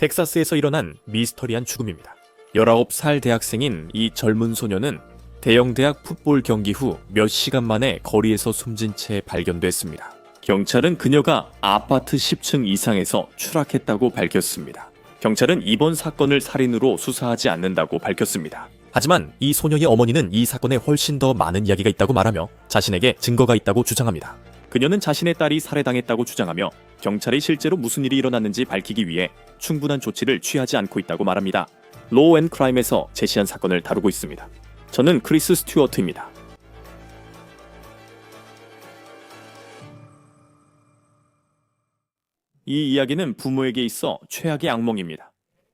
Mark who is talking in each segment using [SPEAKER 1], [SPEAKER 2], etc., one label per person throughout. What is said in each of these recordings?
[SPEAKER 1] 텍사스에서 일어난 미스터리한 죽음입니다. 19살 대학생인 이 젊은 소녀는 대형대학 풋볼 경기 후 몇 시간 만에 거리에서 숨진 채 발견됐습니다. 경찰은 그녀가 아파트 10층 이상에서 추락했다고 밝혔습니다. 경찰은 이번 사건을 살인으로 수사하지 않는다고 밝혔습니다. 하지만 이 소녀의 어머니는 이 사건에 훨씬 더 많은 이야기가 있다고 말하며 자신에게 증거가 있다고 주장합니다. 그녀는 자신의 딸이 살해당했다고 주장하며 경찰이 실제로 무슨 일이 일어났는지 밝히기 위해 충분한 조치를 취하지 않고 있다고 말합니다. 로우 앤 크라임에서 제시한 사건을 다루고 있습니다. 저는 크리스 스튜어트입니다. 이 이야기는 부모에게 있어 최악의 악몽입니다.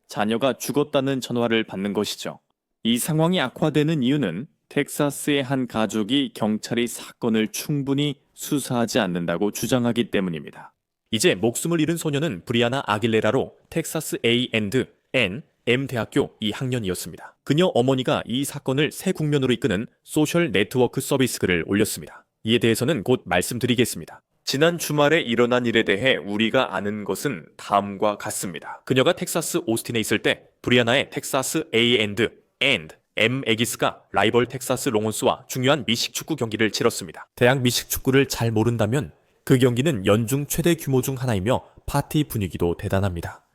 [SPEAKER 1] 자녀가 죽었다는 전화를 받는 것이죠. 이 상황이 악화되는 이유는 텍사스의 한 가족이 경찰이 사건을 충분히 수사하지 않는다고 주장하기 때문입니다. 이제 목숨을 잃은 소녀는 브리아나 아길레라로 텍사스 A&M 대학교 2학년이었습니다. 그녀 어머니가 이 사건을 새 국면으로 이끄는 소셜 네트워크 서비스 글을 올렸습니다. 이에 대해서는 곧 말씀드리겠습니다. 지난 주말에 일어난 일에 대해 우리가 아는 것은 다음과 같습니다. 그녀가 텍사스 오스틴에 있을 때 브리아나의 텍사스 A&M 애기스가 라이벌 텍사스 롱온스와 중요한 미식축구 경기를 치렀습니다. 대학 미식축구를 잘 모른다면 그 경기는 연중 최대 규모 중 하나이며 파티 분위기도 대단합니다.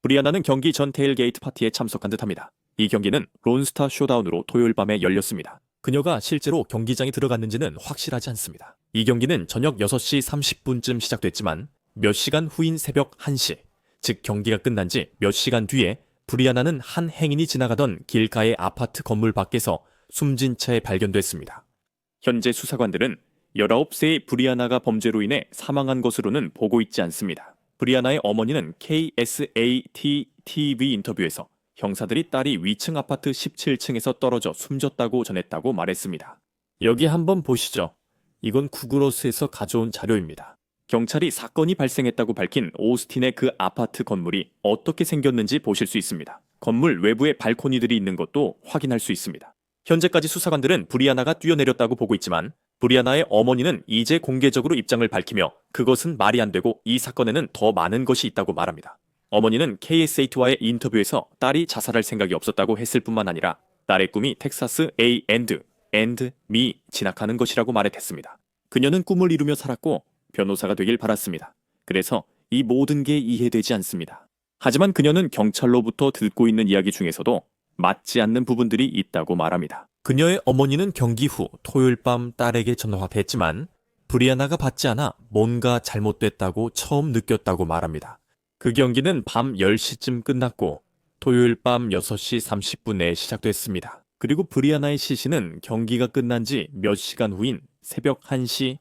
[SPEAKER 1] 브리아나는 경기 전 테일게이트 파티에 참석한 듯합니다. 이 경기는 론스타 쇼다운으로 토요일 밤에 열렸습니다. 그녀가 실제로 경기장에 들어갔는지는 확실하지 않습니다. 이 경기는 저녁 6시 30분쯤 시작됐지만 몇 시간 후인 새벽 1시, 즉 경기가 끝난 지 몇 시간 뒤에 브리아나는 한 행인이 지나가던 길가의 아파트 건물 밖에서 숨진 채 발견됐습니다. 현재 수사관들은 19세의 브리아나가 범죄로 인해 사망한 것으로는 보고 있지 않습니다. 브리아나의 어머니는 KSAT-TV 인터뷰에서 형사들이 딸이 위층 아파트 17층에서 떨어져 숨졌다고 전했다고 말했습니다. 여기 한번 보시죠. 이건 구글어스에서 가져온 자료입니다. 경찰이 사건이 발생했다고 밝힌 오스틴의 그 아파트 건물이 어떻게 생겼는지 보실 수 있습니다. 건물 외부에 발코니들이 있는 것도 확인할 수 있습니다. 현재까지 수사관들은 브리아나가 뛰어내렸다고 보고 있지만 브리아나의 어머니는 이제 공개적으로 입장을 밝히며 그것은 말이 안 되고 이 사건에는 더 많은 것이 있다고 말합니다. 어머니는 KSAT와의 인터뷰에서 딸이 자살할 생각이 없었다고 했을 뿐만 아니라 딸의 꿈이 텍사스 A&M이 진학하는 것이라고 말했습니다. 그녀는 꿈을 이루며 살았고 변호사가 되길 바랐습니다. 그래서 이 모든 게 이해되지 않습니다. 하지만 그녀는 경찰로부터 듣고 있는 이야기 중에서도 맞지 않는 부분들이 있다고 말합니다. 그녀의 어머니는 경기 후 토요일 밤 딸에게 전화했지만 브리아나가 받지 않아 뭔가 잘못됐다고 처음 느꼈다고 말합니다. 그 경기는 밤 10시쯤 끝났고 토요일 밤 6시 30분에 시작됐습니다. 그리고 브리아나의 시신은 경기가 끝난 지 몇 시간 후인 새벽 1시에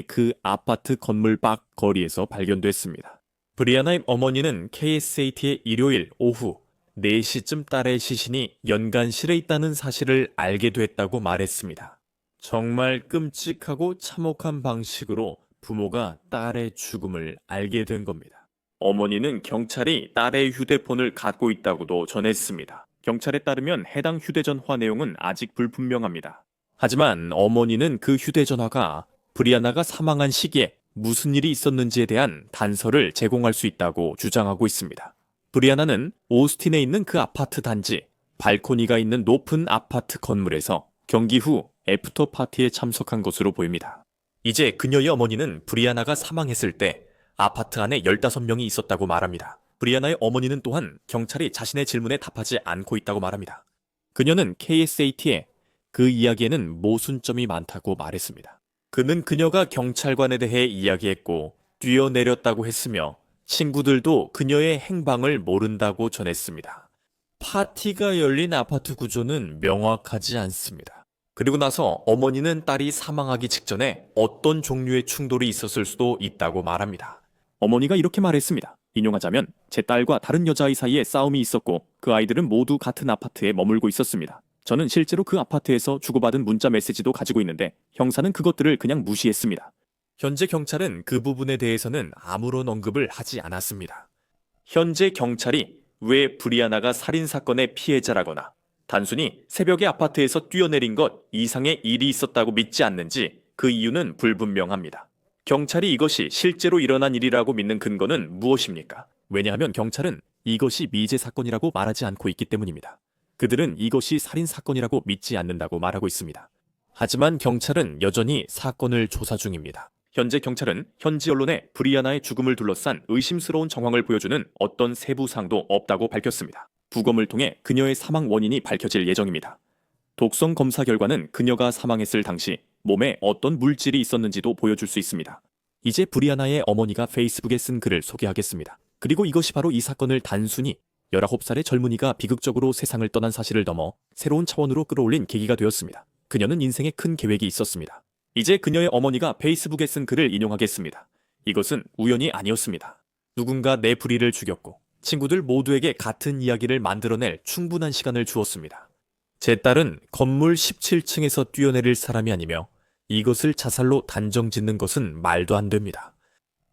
[SPEAKER 1] 그 아파트 건물 밖 거리에서 발견됐습니다. 브리아나의 어머니는 KSAT의 일요일 오후 4시쯤 딸의 시신이 연간실에 있다는 사실을 알게 됐다고 말했습니다. 정말 끔찍하고 참혹한 방식으로 부모가 딸의 죽음을 알게 된 겁니다. 어머니는 경찰이 딸의 휴대폰을 갖고 있다고도 전했습니다. 경찰에 따르면 해당 휴대전화 내용은 아직 불분명합니다. 하지만 어머니는 그 휴대전화가 브리아나가 사망한 시기에 무슨 일이 있었는지에 대한 단서를 제공할 수 있다고 주장하고 있습니다. 브리아나는 오스틴에 있는 그 아파트 단지, 발코니가 있는 높은 아파트 건물에서 경기 후 애프터 파티에 참석한 것으로 보입니다. 이제 그녀의 어머니는 브리아나가 사망했을 때 아파트 안에 15명이 있었다고 말합니다. 브리아나의 어머니는 또한 경찰이 자신의 질문에 답하지 않고 있다고 말합니다. 그녀는 KSAT에 그 이야기에는 모순점이 많다고 말했습니다. 그는 그녀가 경찰관에 대해 이야기했고 뛰어내렸다고 했으며 친구들도 그녀의 행방을 모른다고 전했습니다. 파티가 열린 아파트 구조는 명확하지 않습니다. 그리고 나서 어머니는 딸이 사망하기 직전에 어떤 종류의 충돌이 있었을 수도 있다고 말합니다. 어머니가 이렇게 말했습니다. 인용하자면 제 딸과 다른 여자아이 사이에 싸움이 있었고 그 아이들은 모두 같은 아파트에 머물고 있었습니다. 저는 실제로 그 아파트에서 주고받은 문자 메시지도 가지고 있는데 형사는 그것들을 그냥 무시했습니다. 현재 경찰은 그 부분에 대해서는 아무런 언급을 하지 않았습니다. 현재 경찰이 왜 브리아나가 살인사건의 피해자라거나 단순히 새벽에 아파트에서 뛰어내린 것 이상의 일이 있었다고 믿지 않는지 그 이유는 불분명합니다. 경찰이 이것이 실제로 일어난 일이라고 믿는 근거는 무엇입니까? 왜냐하면 경찰은 이것이 미제 사건이라고 말하지 않고 있기 때문입니다. 그들은 이것이 살인 사건이라고 믿지 않는다고 말하고 있습니다. 하지만 경찰은 여전히 사건을 조사 중입니다. 현재 경찰은 현지 언론에 브리아나의 죽음을 둘러싼 의심스러운 정황을 보여주는 어떤 세부 사항도 없다고 밝혔습니다. 부검을 통해 그녀의 사망 원인이 밝혀질 예정입니다. 독성 검사 결과는 그녀가 사망했을 당시 몸에 어떤 물질이 있었는지도 보여줄 수 있습니다. 이제 브리아나의 어머니가 페이스북에 쓴 글을 소개하겠습니다. 그리고 이것이 바로 이 사건을 단순히 19살의 젊은이가 비극적으로 세상을 떠난 사실을 넘어 새로운 차원으로 끌어올린 계기가 되었습니다. 그녀는 인생에 큰 계획이 있었습니다. 이제 그녀의 어머니가 페이스북에 쓴 글을 인용하겠습니다. 이것은 우연이 아니었습니다. 누군가 내 불의를 죽였고 친구들 모두에게 같은 이야기를 만들어낼 충분한 시간을 주었습니다. 제 딸은 건물 17층에서 뛰어내릴 사람이 아니며 이것을 자살로 단정 짓는 것은 말도 안 됩니다.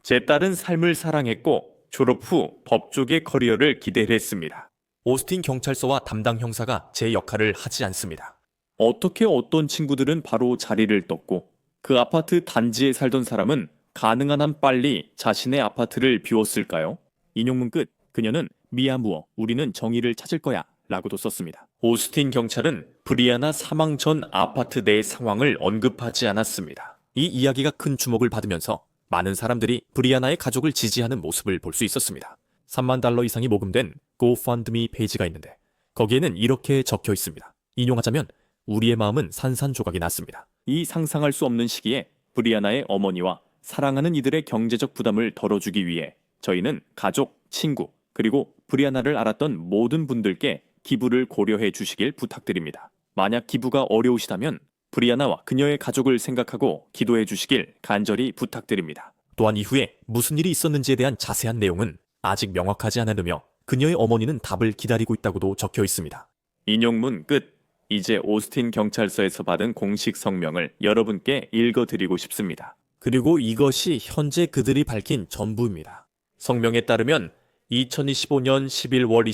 [SPEAKER 1] 제 딸은 삶을 사랑했고 졸업 후 법조계 커리어를 기대를 했습니다. 오스틴 경찰서와 담당 형사가 제 역할을 하지 않습니다. 어떻게 어떤 친구들은 바로 자리를 떴고 그 아파트 단지에 살던 사람은 가능한 한 빨리 자신의 아파트를 비웠을까요? 인용문 끝. 그녀는 미야무어 우리는 정의를 찾을 거야 라고도 썼습니다. 오스틴 경찰은 브리아나 사망 전 아파트 내 상황을 언급하지 않았습니다. 이 이야기가 큰 주목을 받으면서 많은 사람들이 브리아나의 가족을 지지하는 모습을 볼 수 있었습니다. 3만 달러 이상이 모금된 GoFundMe 페이지가 있는데 거기에는 이렇게 적혀 있습니다. 인용하자면 우리의 마음은 산산조각이 났습니다. 이 상상할 수 없는 시기에 브리아나의 어머니와 사랑하는 이들의 경제적 부담을 덜어주기 위해 저희는 가족, 친구, 그리고 브리아나를 알았던 모든 분들께 기부를 고려해 주시길 부탁드립니다. 만약 기부가 어려우시다면 브리아나와 그녀의 가족을 생각하고 기도해 주시길 간절히 부탁드립니다. 또한 이후에 무슨 일이 있었는지에 대한 자세한 내용은 아직 명확하지 않으며 그녀의 어머니는 답을 기다리고 있다고도 적혀 있습니다. 인용문 끝. 이제 오스틴 경찰서에서 받은 공식 성명을 여러분께 읽어드리고 싶습니다. 그리고 이것이 현재 그들이 밝힌 전부입니다. 성명에 따르면 2025년 11월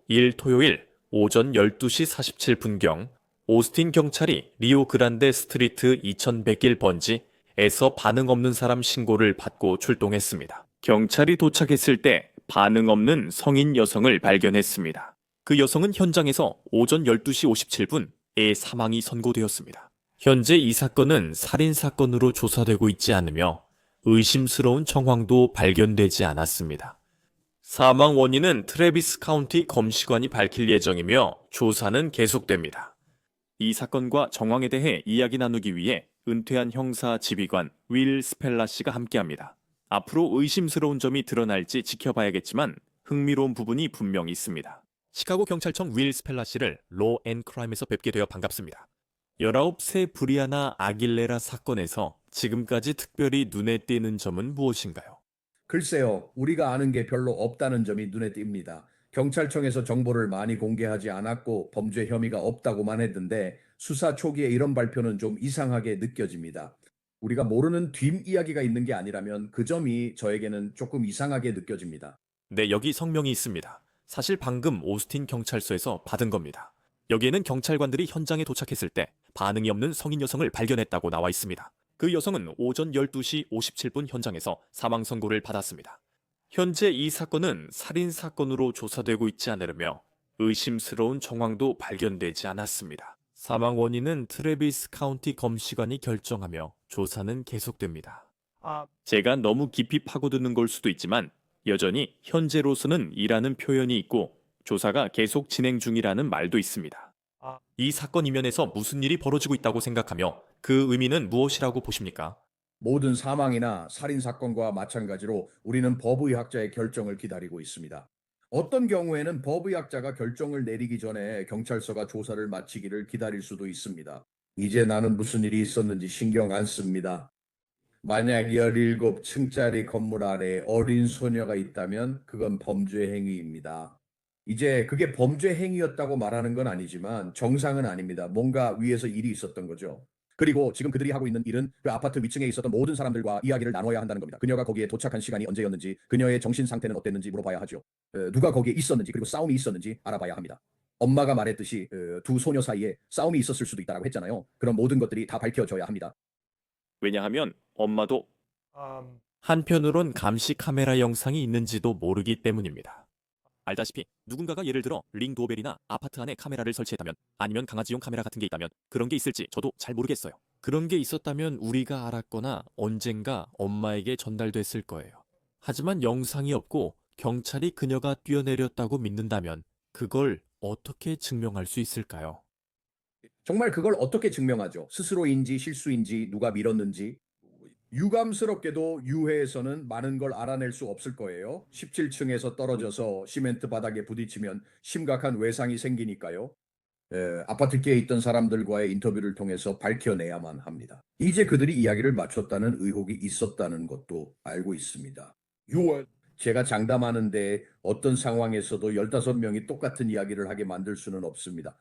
[SPEAKER 1] 29일 토요일 오전 12시 47분경 오스틴 경찰이 리오그란데 스트리트 2101번지에서 반응 없는 사람 신고를 받고 출동했습니다. 경찰이 도착했을 때 반응 없는 성인 여성을 발견했습니다. 그 여성은 현장에서 오전 12시 57분에 사망이 선고되었습니다. 현재 이 사건은 살인사건으로 조사되고 있지 않으며 의심스러운 정황도 발견되지 않았습니다. 사망 원인은 트래비스 카운티 검시관이 밝힐 예정이며 조사는 계속됩니다. 이 사건과 정황에 대해 이야기 나누기 위해 은퇴한 형사 지휘관 윌 스펠라 씨가 함께합니다. 앞으로 의심스러운 점이 드러날지 지켜봐야겠지만 흥미로운 부분이 분명히 있습니다. 시카고 경찰청 윌 스펠라 씨를 로 앤 크라임에서 뵙게 되어 반갑습니다. 19세 브리아나 아길레라 사건에서 지금까지 특별히 눈에 띄는 점은 무엇인가요?
[SPEAKER 2] 글쎄요, 우리가 아는 게 별로 없다는 점이 눈에 띕니다. 경찰청에서 정보를 많이 공개하지 않았고 범죄 혐의가 없다고만 했는데 수사 초기에 이런 발표는 좀 이상하게 느껴집니다. 우리가 모르는 뒷이야기가 있는 게 아니라면 그 점이 저에게는 조금 이상하게 느껴집니다.
[SPEAKER 1] 네, 여기 성명이 있습니다. 사실 방금 오스틴 경찰서에서 받은 겁니다. 여기에는 경찰관들이 현장에 도착했을 때 반응이 없는 성인 여성을 발견했다고 나와 있습니다. 그 여성은 오전 12시 57분 현장에서 사망 선고를 받았습니다. 현재 이 사건은 살인사건으로 조사되고 있지 않으며 의심스러운 정황도 발견되지 않았습니다. 사망 원인은 트래비스 카운티 검시관이 결정하며 조사는 계속됩니다. 제가 너무 깊이 파고드는 걸 수도 있지만 여전히 현재로서는 이라는 표현이 있고 조사가 계속 진행 중이라는 말도 있습니다. 이 사건 이면에서 무슨 일이 벌어지고 있다고 생각하며 그 의미는 무엇이라고 보십니까?
[SPEAKER 2] 모든 사망이나 살인 사건과 마찬가지로 우리는 법의학자의 결정을 기다리고 있습니다. 어떤 경우에는 법의학자가 결정을 내리기 전에 경찰서가 조사를 마치기를 기다릴 수도 있습니다. 이제 나는 무슨 일이 있었는지 신경 안 씁니다. 만약 17층짜리 건물 아래에 어린 소녀가 있다면 그건 범죄 행위입니다. 이제 그게 범죄 행위였다고 말하는 건 아니지만 정상은 아닙니다. 뭔가 위에서 일이 있었던 거죠. 그리고 지금 그들이 하고 있는 일은 그 아파트 위층에 있었던 모든 사람들과 이야기를 나눠야 한다는 겁니다. 그녀가 거기에 도착한 시간이 언제였는지, 그녀의 정신 상태는 어땠는지 물어봐야 하죠. 누가 거기에 있었는지, 그리고 싸움이 있었는지 알아봐야 합니다. 엄마가 말했듯이 두 소녀 사이에 싸움이 있었을 수도 있다고 했잖아요. 그런 모든 것들이 다 밝혀져야 합니다.
[SPEAKER 1] 왜냐하면 엄마도 한편으론 감시 카메라 영상이 있는지도 모르기 때문입니다. 알다시피 누군가가 예를 들어 링 도어벨이나 아파트 안에 카메라를 설치했다면, 아니면 강아지용 카메라 같은 게 있다면, 그런 게 있을지 저도 잘 모르겠어요. 그런 게 있었다면 우리가 알았거나 언젠가 엄마에게 전달됐을 거예요. 하지만 영상이 없고 경찰이 그녀가 뛰어내렸다고 믿는다면 그걸 어떻게 증명할 수 있을까요?
[SPEAKER 2] 정말 그걸 어떻게 증명하죠? 스스로인지 실수인지 누가 밀었는지. 유감스럽게도 유해에서는 많은 걸 알아낼 수 없을 거예요. 17층에서 떨어져서 시멘트 바닥에 부딪히면 심각한 외상이 생기니까요. 아파트계에 있던 사람들과의 인터뷰를 통해서 밝혀내야만 합니다. 이제 그들이 이야기를 맞췄다는 의혹이 있었다는 것도 알고 있습니다. 6월 제가 장담하는데 어떤 상황에서도 15명이 똑같은 이야기를 하게 만들 수는 없습니다.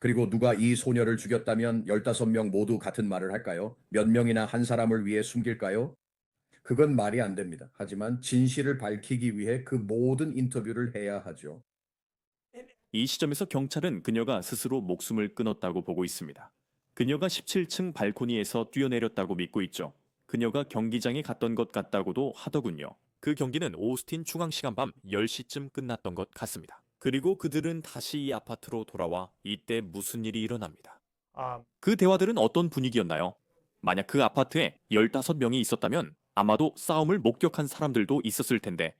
[SPEAKER 2] 그리고 누가 이 소녀를 죽였다면 15명 모두 같은 말을 할까요? 몇 명이나 한 사람을 위해 숨길까요? 그건 말이 안 됩니다. 하지만 진실을 밝히기 위해 그 모든 인터뷰를 해야 하죠.
[SPEAKER 1] 이 시점에서 경찰은 그녀가 스스로 목숨을 끊었다고 보고 있습니다. 그녀가 17층 발코니에서 뛰어내렸다고 믿고 있죠. 그녀가 경기장에 갔던 것 같다고도 하더군요. 그 경기는 오스틴 중앙 시간 밤 10시쯤 끝났던 것 같습니다. 그리고 그들은 다시 이 아파트로 돌아와 이때 무슨 일이 일어납니다. 그 대화들은 어떤 분위기였나요? 만약 그 아파트에 15명이 있었다면 아마도 싸움을 목격한 사람들도 있었을 텐데,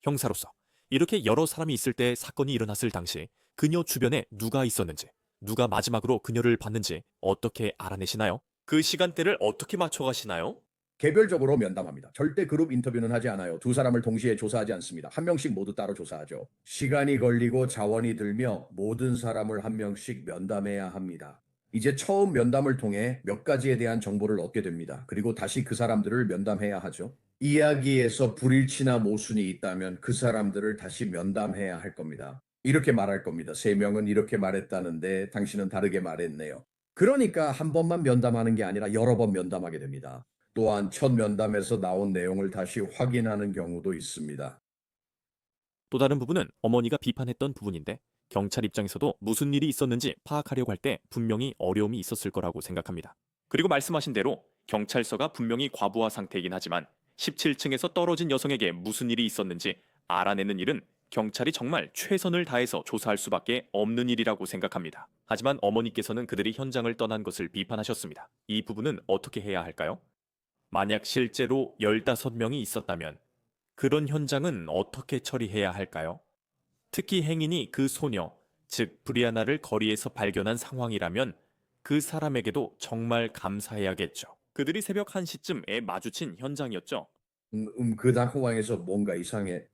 [SPEAKER 1] 형사로서 이렇게 여러 사람이 있을 때 사건이 일어났을 당시 그녀 주변에 누가 있었는지, 누가 마지막으로 그녀를 봤는지 어떻게 알아내시나요? 그 시간대를 어떻게 맞춰가시나요?
[SPEAKER 2] 개별적으로 면담합니다. 절대 그룹 인터뷰는 하지 않아요. 두 사람을 동시에 조사하지 않습니다. 한 명씩 모두 따로 조사하죠. 시간이 걸리고 자원이 들며 모든 사람을 한 명씩 면담해야 합니다. 이제 처음 면담을 통해 몇 가지에 대한 정보를 얻게 됩니다. 그리고 다시 그 사람들을 면담해야 하죠. 이야기에서 불일치나 모순이 있다면 그 사람들을 다시 면담해야 할 겁니다. 이렇게 말할 겁니다. 세 명은 이렇게 말했다는데 당신은 다르게 말했네요. 그러니까 한 번만 면담하는 게 아니라 여러 번 면담하게 됩니다. 또한 첫 면담에서 나온 내용을 다시 확인하는 경우도 있습니다.
[SPEAKER 1] 또 다른 부분은 어머니가 비판했던 부분인데, 경찰 입장에서도 무슨 일이 있었는지 파악하려고 할 때 분명히 어려움이 있었을 거라고 생각합니다. 그리고 말씀하신 대로 경찰서가 분명히 과부하 상태이긴 하지만 17층에서 떨어진 여성에게 무슨 일이 있었는지 알아내는 일은 경찰이 정말 최선을 다해서 조사할 수밖에 없는 일이라고 생각합니다. 하지만 어머니께서는 그들이 현장을 떠난 것을 비판하셨습니다. 이 부분은 어떻게 해야 할까요? 만약 실제로 15명이 있었다면 그런 현장은 어떻게 처리해야 할까요? 특히 행인이 그 소녀, 즉 브리아나를 거리에서 발견한 상황이라면 그 사람에게도 정말 감사해야겠죠. 그들이 새벽 1시쯤에 마주친 현장이었죠.
[SPEAKER 2] 그 상황에서 뭔가 이상해.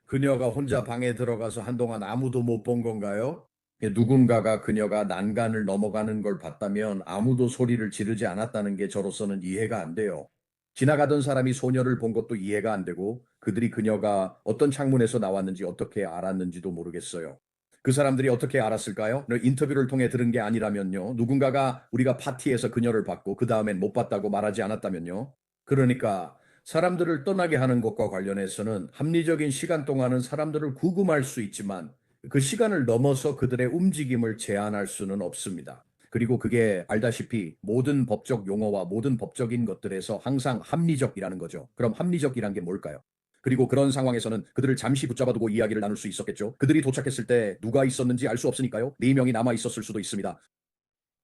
[SPEAKER 2] 그녀가 혼자 방에 들어가서 한동안 아무도 못 본 건가요? 누군가가 그녀가 난간을 넘어가는 걸 봤다면 아무도 소리를 지르지 않았다는 게 저로서는 이해가 안 돼요. 지나가던 사람이 소녀를 본 것도 이해가 안 되고 그들이 그녀가 어떤 창문에서 나왔는지 어떻게 알았는지도 모르겠어요. 그 사람들이 어떻게 알았을까요? 인터뷰를 통해 들은 게 아니라면요. 누군가가 우리가 파티에서 그녀를 봤고 그 다음엔 못 봤다고 말하지 않았다면요. 그러니까 사람들을 떠나게 하는 것과 관련해서는 합리적인 시간 동안은 사람들을 구금할 수 있지만 그 시간을 넘어서 그들의 움직임을 제한할 수는 없습니다. 그리고 그게 알다시피 모든 법적 용어와 모든 법적인 것들에서 항상 합리적이라는 거죠. 그럼 합리적이란 게 뭘까요? 그리고 그런 상황에서는 그들을 잠시 붙잡아두고 이야기를 나눌 수 있었겠죠. 그들이 도착했을 때 누가 있었는지 알 수 없으니까요. 4명이 남아 있었을 수도 있습니다.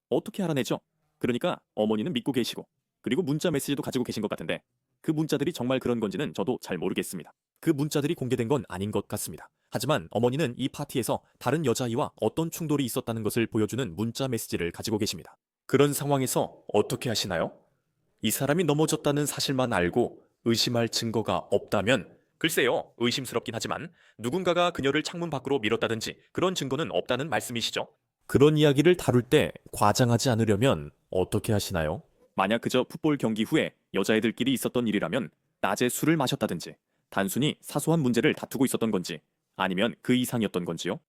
[SPEAKER 1] 어떻게 알아내죠? 그러니까 어머니는 믿고 계시고, 그리고 문자 메시지도 가지고 계신 것 같은데, 그 문자들이 정말 그런 건지는 저도 잘 모르겠습니다. 그 문자들이 공개된 건 아닌 것 같습니다. 하지만 어머니는 이 파티에서 다른 여자아이와 어떤 충돌이 있었다는 것을 보여주는 문자 메시지를 가지고 계십니다. 그런 상황에서 어떻게 하시나요? 이 사람이 넘어졌다는 사실만 알고 의심할 증거가 없다면, 글쎄요, 의심스럽긴 하지만 누군가가 그녀를 창문 밖으로 밀었다든지 그런 증거는 없다는 말씀이시죠? 그런 이야기를 다룰 때 과장하지 않으려면 어떻게 하시나요? 만약 그저 풋볼 경기 후에 여자애들끼리 있었던 일이라면 낮에 술을 마셨다든지 단순히 사소한 문제를 다투고 있었던 건지, 아니면 그 이상이었던 건지요?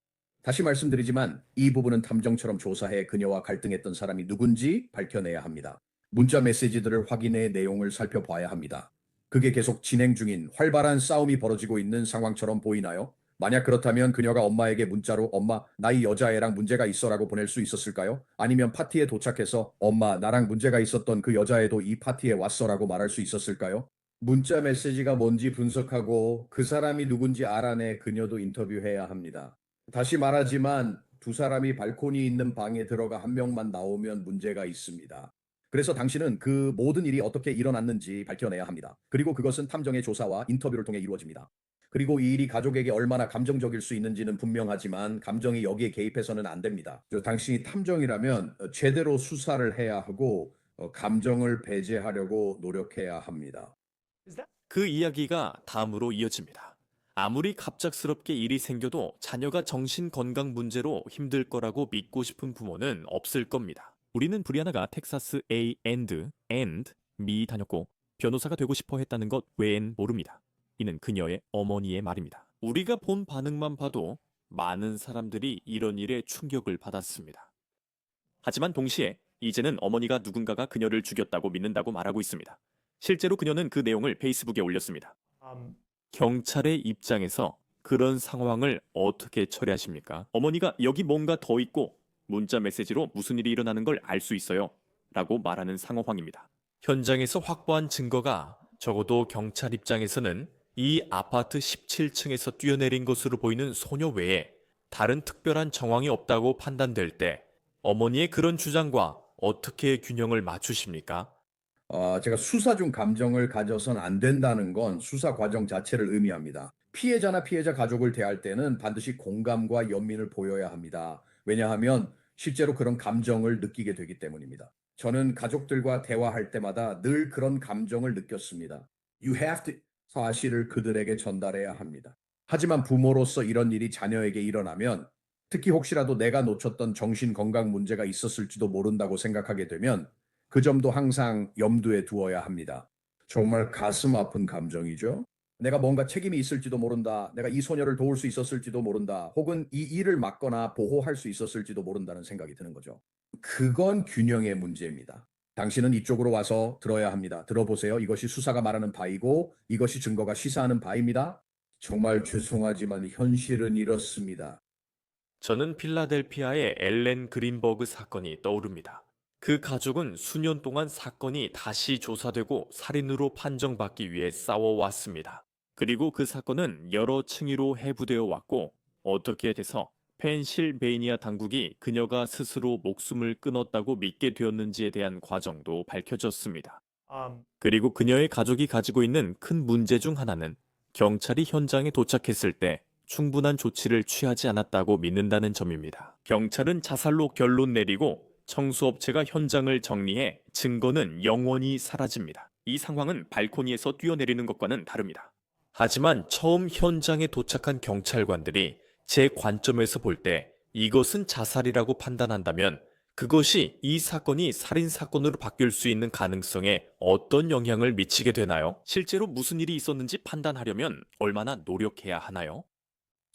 [SPEAKER 2] 다시 말씀드리지만 이 부분은 탐정처럼 조사해 그녀와 갈등했던 사람이 누군지 밝혀내야 합니다. 문자 메시지들을 확인해 내용을 살펴봐야 합니다. 그게 계속 진행 중인 활발한 싸움이 벌어지고 있는 상황처럼 보이나요? 만약 그렇다면 그녀가 엄마에게 문자로 엄마, 나 이 여자애랑 문제가 있어라고 보낼 수 있었을까요? 아니면 파티에 도착해서 엄마, 나랑 문제가 있었던 그 여자애도 이 파티에 왔어라고 말할 수 있었을까요? 문자 메시지가 뭔지 분석하고 그 사람이 누군지 알아내 그녀도 인터뷰해야 합니다. 다시 말하지만 두 사람이 발코니 있는 방에 들어가 한 명만 나오면 문제가 있습니다. 그래서 당신은 그 모든 일이 어떻게 일어났는지 밝혀내야 합니다. 그리고 그것은 탐정의 조사와 인터뷰를 통해 이루어집니다. 그리고 이 일이 가족에게 얼마나 감정적일 수 있는지는 분명하지만 감정이 여기에 개입해서는 안 됩니다. 당신이 탐정이라면 제대로 수사를 해야 하고 감정을 배제하려고 노력해야 합니다.
[SPEAKER 1] 그 이야기가 다음으로 이어집니다. 아무리 갑작스럽게 일이 생겨도 자녀가 정신건강 문제로 힘들 거라고 믿고 싶은 부모는 없을 겁니다. 우리는 브리아나가 텍사스 A&M 미 다녔고 변호사가 되고 싶어 했다는 것 외엔 모릅니다. 이는 그녀의 어머니의 말입니다. 우리가 본 반응만 봐도 많은 사람들이 이런 일에 충격을 받았습니다. 하지만 동시에 이제는 어머니가 누군가가 그녀를 죽였다고 믿는다고 말하고 있습니다. 실제로 그녀는 그 내용을 페이스북에 올렸습니다. 경찰의 입장에서 그런 상황을 어떻게 처리하십니까? 어머니가 여기 뭔가 더 있고 문자 메시지로 무슨 일이 일어나는 걸 알 수 있어요. 라고 말하는 상황입니다. 현장에서 확보한 증거가 적어도 경찰 입장에서는 이 아파트 17층에서 뛰어내린 것으로 보이는 소녀 외에 다른 특별한 정황이 없다고 판단될 때 어머니의 그런 주장과 어떻게 균형을 맞추십니까?
[SPEAKER 2] 제가 수사 중 감정을 가져선 안 된다는 건 수사 과정 자체를 의미합니다. 피해자나 피해자 가족을 대할 때는 반드시 공감과 연민을 보여야 합니다. 왜냐하면 실제로 그런 감정을 느끼게 되기 때문입니다. 저는 가족들과 대화할 때마다 늘 그런 감정을 느꼈습니다. You have to 사실을 그들에게 전달해야 합니다. 하지만 부모로서 이런 일이 자녀에게 일어나면 특히 혹시라도 내가 놓쳤던 정신 건강 문제가 있었을지도 모른다고 생각하게 되면 그 점도 항상 염두에 두어야 합니다. 정말 가슴 아픈 감정이죠. 내가 뭔가 책임이 있을지도 모른다. 내가 이 소녀를 도울 수 있었을지도 모른다. 혹은 이 일을 막거나 보호할 수 있었을지도 모른다는 생각이 드는 거죠. 그건 균형의 문제입니다. 당신은 이쪽으로 와서 들어야 합니다. 들어보세요. 이것이 수사가 말하는 바이고 이것이 증거가 시사하는 바입니다. 정말 죄송하지만 현실은 이렇습니다.
[SPEAKER 1] 저는 필라델피아의 엘렌 그린버그 사건이 떠오릅니다. 그 가족은 수년 동안 사건이 다시 조사되고 살인으로 판정받기 위해 싸워왔습니다. 그리고 그 사건은 여러 층위로 해부되어 왔고 어떻게 돼서 펜실베이니아 당국이 그녀가 스스로 목숨을 끊었다고 믿게 되었는지에 대한 과정도 밝혀졌습니다. 그리고 그녀의 가족이 가지고 있는 큰 문제 중 하나는 경찰이 현장에 도착했을 때 충분한 조치를 취하지 않았다고 믿는다는 점입니다. 경찰은 자살로 결론 내리고 청소업체가 현장을 정리해 증거는 영원히 사라집니다. 이 상황은 발코니에서 뛰어내리는 것과는 다릅니다. 하지만 처음 현장에 도착한 경찰관들이 제 관점에서 볼 때 이것은 자살이라고 판단한다면 그것이 이 사건이 살인사건으로 바뀔 수 있는 가능성에 어떤 영향을 미치게 되나요? 실제로 무슨 일이 있었는지 판단하려면 얼마나 노력해야 하나요?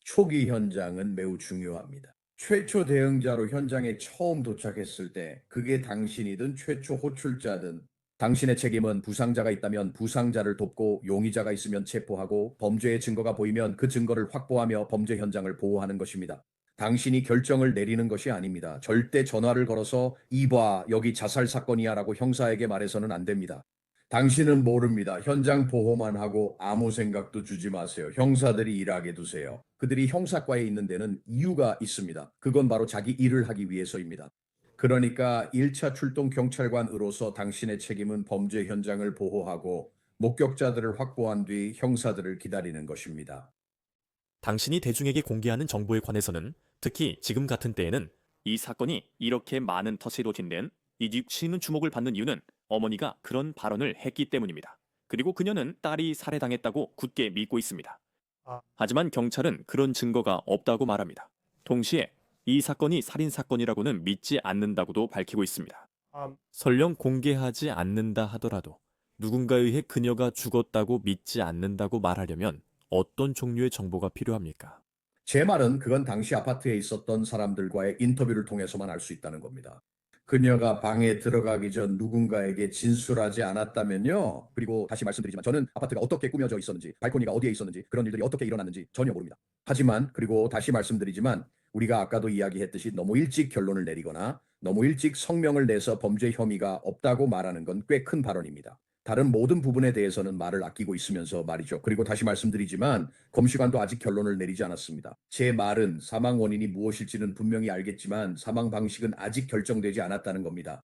[SPEAKER 2] 초기 현장은 매우 중요합니다. 최초 대응자로 현장에 처음 도착했을 때 그게 당신이든 최초 호출자든 당신의 책임은 부상자가 있다면 부상자를 돕고 용의자가 있으면 체포하고 범죄의 증거가 보이면 그 증거를 확보하며 범죄 현장을 보호하는 것입니다. 당신이 결정을 내리는 것이 아닙니다. 절대 전화를 걸어서 이봐 여기 자살 사건이야라고 형사에게 말해서는 안 됩니다. 당신은 모릅니다. 현장 보호만 하고 아무 생각도 주지 마세요. 형사들이 일하게 두세요. 그들이 형사과에 있는 데는 이유가 있습니다. 그건 바로 자기 일을 하기 위해서입니다. 그러니까 1차 출동 경찰관으로서 당신의 책임은 범죄 현장을 보호하고 목격자들을 확보한 뒤 형사들을 기다리는 것입니다.
[SPEAKER 1] 당신이 대중에게 공개하는 정보에 관해서는 특히 지금 같은 때에는 이 사건이 이렇게 많은 터치로 진된 이집시는 주목을 받는 이유는 어머니가 그런 발언을 했기 때문입니다. 그리고 그녀는 딸이 살해당했다고 굳게 믿고 있습니다. 하지만 경찰은 그런 증거가 없다고 말합니다. 동시에 이 사건이 살인사건이라고는 믿지 않는다고도 밝히고 있습니다. 설령 공개하지 않는다 하더라도 누군가에 의해 그녀가 죽었다고 믿지 않는다고 말하려면 어떤 종류의 정보가 필요합니까?
[SPEAKER 2] 제 말은 그건 당시 아파트에 있었던 사람들과의 인터뷰를 통해서만 알 수 있다는 겁니다. 그녀가 방에 들어가기 전 누군가에게 진술하지 않았다면요. 그리고 다시 말씀드리지만 저는 아파트가 어떻게 꾸며져 있었는지, 발코니가 어디에 있었는지, 그런 일들이 어떻게 일어났는지 전혀 모릅니다. 하지만 그리고 다시 말씀드리지만 우리가 아까도 이야기했듯이 너무 일찍 결론을 내리거나 너무 일찍 성명을 내서 범죄 혐의가 없다고 말하는 건 꽤 큰 발언입니다. 다른 모든 부분에 대해서는 말을 아끼고 있으면서 말이죠. 그리고 다시 말씀드리지만 검시관도 아직 결론을 내리지 않았습니다. 제 말은 사망 원인이 무엇일지는 분명히 알겠지만 사망 방식은 아직 결정되지 않았다는 겁니다.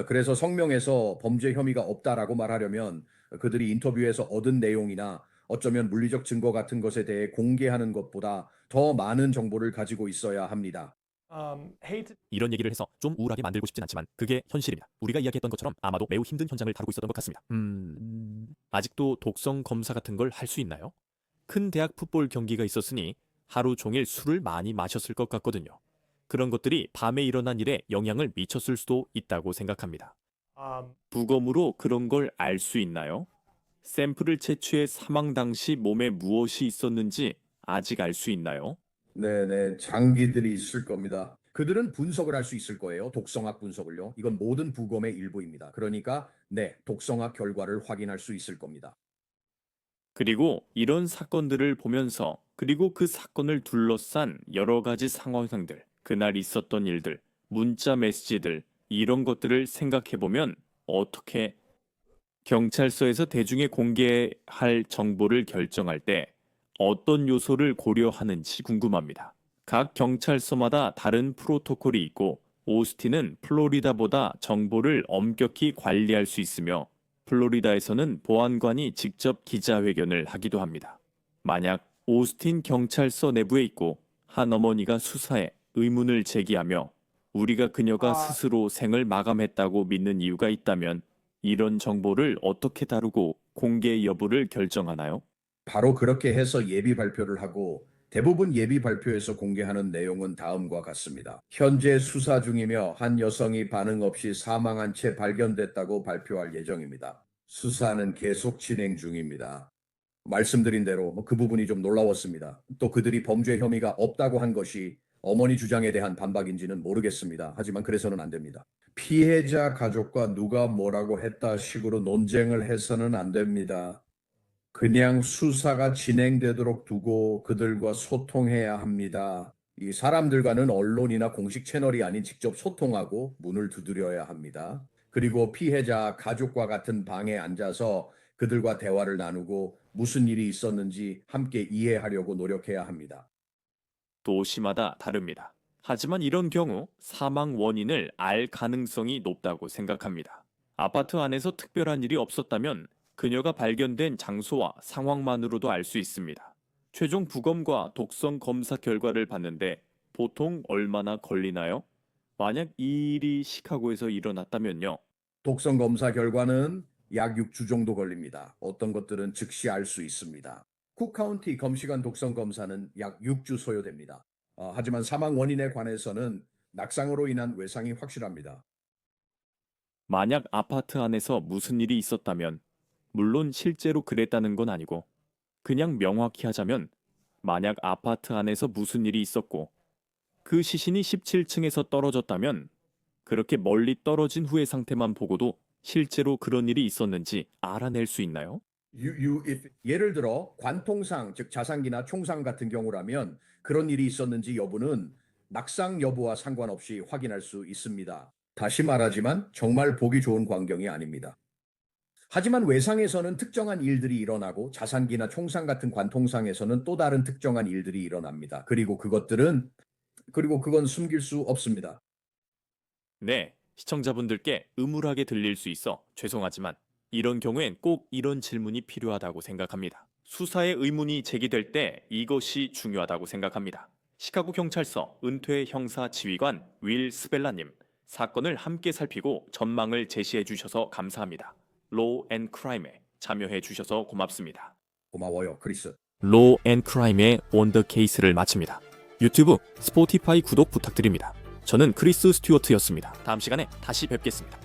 [SPEAKER 2] 그래서 성명에서 범죄 혐의가 없다라고 말하려면 그들이 인터뷰에서 얻은 내용이나 어쩌면 물리적 증거 같은 것에 대해 공개하는 것보다 더 많은 정보를 가지고 있어야 합니다.
[SPEAKER 3] hate
[SPEAKER 1] 이런 얘기를 해서 좀 우울하게 만들고 싶진 않지만 그게 현실입니다. 우리가 이야기했던 것처럼 아마도 매우 힘든 현장을 다루고 있었던 것 같습니다. 아직도 독성 검사 같은 걸 할 수 있나요? 큰 대학 풋볼 경기가 있었으니 하루 종일 술을 많이 마셨을 것 같거든요. 그런 것들이 밤에 일어난 일에 영향을 미쳤을 수도 있다고 생각합니다. 부검으로 그런 걸 알 수 있나요? 샘플을 채취해 사망 당시 몸에 무엇이 있었는지 아직 알 수 있나요?
[SPEAKER 2] 네네, 장기들이 있을 겁니다. 그들은 분석을 할 수 있을 거예요. 독성학 분석을요. 이건 모든 부검의 일부입니다. 그러니까 네, 독성학 결과를 확인할 수 있을 겁니다.
[SPEAKER 1] 그리고 이런 사건들을 보면서 그리고 그 사건을 둘러싼 여러 가지 상황들, 그날 있었던 일들, 문자 메시지들 이런 것들을 생각해 보면 어떻게 경찰서에서 대중에 공개할 정보를 결정할 때 어떤 요소를 고려하는지 궁금합니다. 각 경찰서마다 다른 프로토콜이 있고 오스틴은 플로리다보다 정보를 엄격히 관리할 수 있으며 플로리다에서는 보안관이 직접 기자회견을 하기도 합니다. 만약 오스틴 경찰서 내부에 있고 한 어머니가 수사에 의문을 제기하며 우리가 그녀가 스스로 생을 마감했다고 믿는 이유가 있다면 이런 정보를 어떻게 다루고 공개 여부를 결정하나요?
[SPEAKER 2] 바로 그렇게 해서 예비 발표를 하고 대부분 예비 발표에서 공개하는 내용은 다음과 같습니다. 현재 수사 중이며 한 여성이 반응 없이 사망한 채 발견됐다고 발표할 예정입니다. 수사는 계속 진행 중입니다. 말씀드린 대로 그 부분이 좀 놀라웠습니다. 또 그들이 범죄 혐의가 없다고 한 것이 어머니 주장에 대한 반박인지는 모르겠습니다. 하지만 그래서는 안 됩니다. 피해자 가족과 누가 뭐라고 했다 식으로 논쟁을 해서는 안 됩니다. 그냥 수사가 진행되도록 두고 그들과 소통해야 합니다. 이 사람들과는 언론이나 공식 채널이 아닌 직접 소통하고 문을 두드려야 합니다. 그리고 피해자 가족과 같은 방에 앉아서 그들과 대화를 나누고 무슨 일이 있었는지 함께 이해하려고 노력해야 합니다.
[SPEAKER 1] 도시마다 다릅니다. 하지만 이런 경우 사망 원인을 알 가능성이 높다고 생각합니다. 아파트 안에서 특별한 일이 없었다면 그녀가 발견된 장소와 상황만으로도 알 수 있습니다. 최종 부검과 독성 검사 결과를 봤는데 보통 얼마나 걸리나요? 만약 이 일이 시카고에서 일어났다면요.
[SPEAKER 2] 독성 검사 결과는 약 6주 정도 걸립니다. 어떤 것들은 즉시 알 수 있습니다. 쿡카운티 검시관 독성 검사는 약 6주 소요됩니다. 하지만 사망 원인에 관해서는 낙상으로 인한 외상이 확실합니다.
[SPEAKER 1] 만약 아파트 안에서 무슨 일이 있었다면 물론 실제로 그랬다는 건 아니고 그냥 명확히 하자면 만약 아파트 안에서 무슨 일이 있었고 그 시신이 17층에서 떨어졌다면 그렇게 멀리 떨어진 후의 상태만 보고도 실제로 그런 일이 있었는지 알아낼 수 있나요?
[SPEAKER 2] 예를 들어 관통상, 즉 자상기나 총상 같은 경우라면 그런 일이 있었는지 여부는 낙상 여부와 상관없이 확인할 수 있습니다. 다시 말하지만 정말 보기 좋은 광경이 아닙니다. 하지만 외상에서는 특정한 일들이 일어나고 자산기나 총상 같은 관통상에서는 또 다른 특정한 일들이 일어납니다. 그리고 그건 숨길 수 없습니다.
[SPEAKER 1] 네, 시청자분들께 음울하게 들릴 수 있어 죄송하지만 이런 경우엔 꼭 이런 질문이 필요하다고 생각합니다. 수사에 의문이 제기될 때 이것이 중요하다고 생각합니다. 시카고 경찰서 은퇴 형사 지휘관 윌 스벨라님, 사건을 함께 살피고 전망을 제시해 주셔서 감사합니다. 로우 앤 크라임에 참여해 주셔서 고맙습니다.
[SPEAKER 2] 고마워요, 크리스.
[SPEAKER 1] 로우 앤 크라임의 원더 케이스를 마칩니다. 유튜브, 스포티파이 구독 부탁드립니다. 저는 크리스 스튜어트였습니다. 다음 시간에 다시 뵙겠습니다.